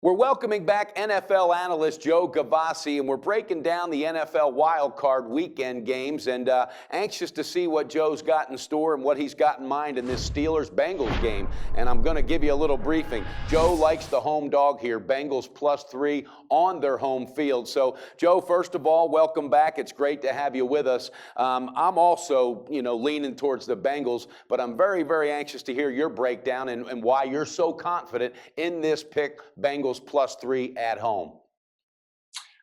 We're welcoming back NFL analyst Joe Gavazzi, and we're breaking down the NFL wildcard weekend games and anxious to see what Joe's got in store and what he's got in mind in this Steelers-Bengals game. And I'm going to give you a little briefing. Joe likes the home dog here, Bengals +3 on their home field. So, Joe, first of all, welcome back. It's great to have you with us. I'm also, leaning towards the Bengals, but I'm very, very anxious to hear your breakdown and why you're so confident in this pick, Bengals +3 at home.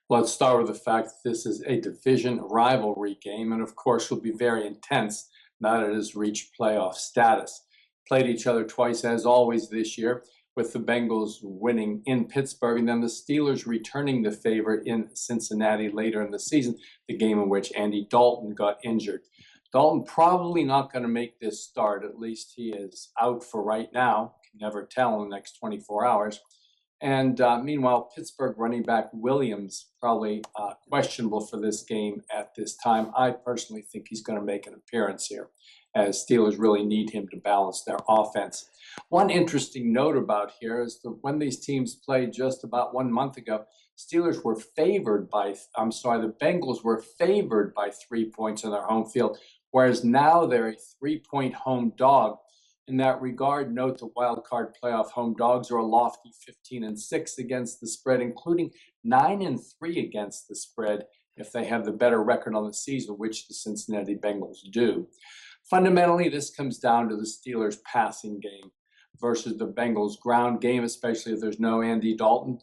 Let's start with the fact that this is a division rivalry game, and of course will be very intense now that it has reached playoff status. Played each other twice, as always, this year, with the Bengals winning in Pittsburgh, and then the Steelers returning the favorite in Cincinnati later in the season, the game in which Andy Dalton got injured. Dalton probably not going to make this start. At least he is out for right now. Can never tell in the next 24 hours. And meanwhile, Pittsburgh running back Williams probably questionable for this game at this time. I personally think he's going to make an appearance here, as Steelers really need him to balance their offense. One interesting note about here is that when these teams played just about 1 month ago, the Bengals were favored by 3 points in their home field, whereas now they're a 3-point home dog. In that regard, note the wild card playoff home dogs are a lofty 15-6 against the spread, including 9-3 against the spread if they have the better record on the season, which the Cincinnati Bengals do. Fundamentally, this comes down to the Steelers' passing game versus the Bengals' ground game, especially if there's no Andy Dalton.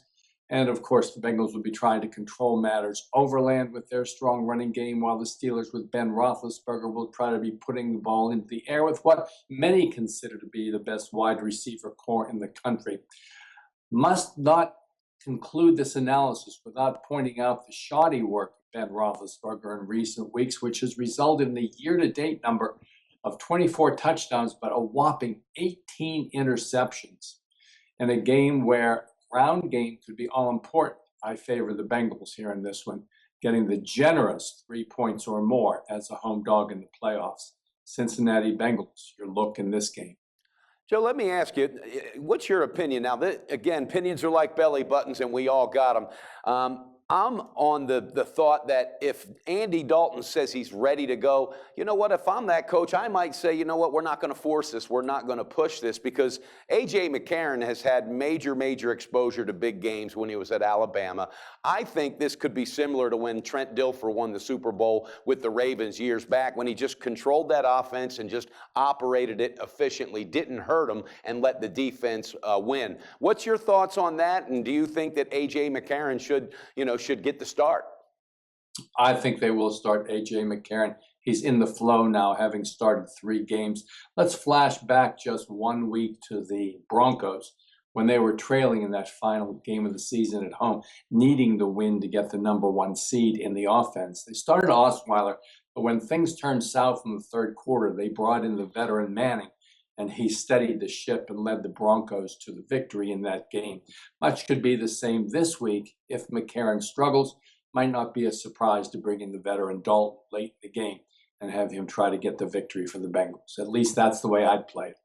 And, of course, the Bengals will be trying to control matters overland with their strong running game, while the Steelers with Ben Roethlisberger will try to be putting the ball into the air with what many consider to be the best wide receiver core in the country. Must not conclude this analysis without pointing out the shoddy work of Ben Roethlisberger in recent weeks, which has resulted in a year-to-date number of 24 touchdowns, but a whopping 18 interceptions in a game where ground game could be all important. I favor the Bengals here in this one, getting the generous 3 points or more as a home dog in the playoffs. Cincinnati Bengals, your look in this game. Joe, let me ask you, what's your opinion? Now, again, opinions are like belly buttons, and we all got them. I'm on the thought that if Andy Dalton says he's ready to go, you know what, if I'm that coach, I might say, you know what, we're not going to force this. We're not going to push this, because A.J. McCarron has had major exposure to big games when he was at Alabama. I think this could be similar to when Trent Dilfer won the Super Bowl with the Ravens years back, when he just controlled that offense and just operated it efficiently, didn't hurt them, and let the defense win. What's your thoughts on that? And do you think that A.J. McCarron should get the start? I think they will start A.J. McCarron. He's in the flow now, having started 3 games. Let's flash back just 1 week to the Broncos when they were trailing in that final game of the season at home, needing the win to get the #1 seed in the offense. They started Osweiler, but when things turned south in the third quarter, they brought in the veteran Manning, and he steadied the ship and led the Broncos to the victory in that game. Much could be the same this week if McCarron struggles. Might not be a surprise to bring in the veteran Dalton late in the game and have him try to get the victory for the Bengals. At least that's the way I'd play it.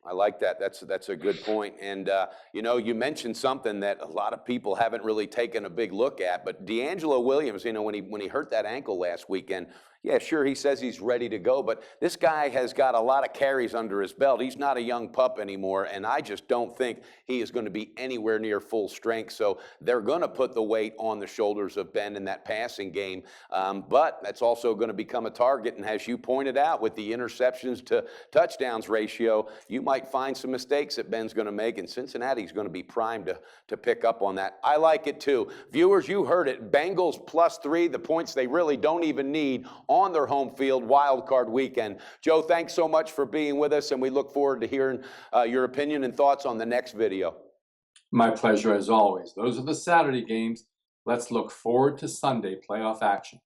I like that. That's a good point. And, you mentioned something that a lot of people haven't really taken a big look at. But D'Angelo Williams, when he hurt that ankle last weekend, yeah, sure, he says he's ready to go. But this guy has got a lot of carries under his belt. He's not a young pup anymore. And I just don't think he is going to be anywhere near full strength. So they're going to put the weight on the shoulders of Ben in that passing game. But that's also going to become a target. And as you pointed out, with the interceptions to touchdowns ratio, you might find some mistakes that Ben's going to make, and Cincinnati's going to be primed to pick up on that. I like it too. Viewers, you heard it. Bengals +3, the points they really don't even need on their home field, wild card weekend. Joe, thanks so much for being with us, and we look forward to hearing your opinion and thoughts on the next video. My pleasure as always. Those are the Saturday games. Let's look forward to Sunday playoff action.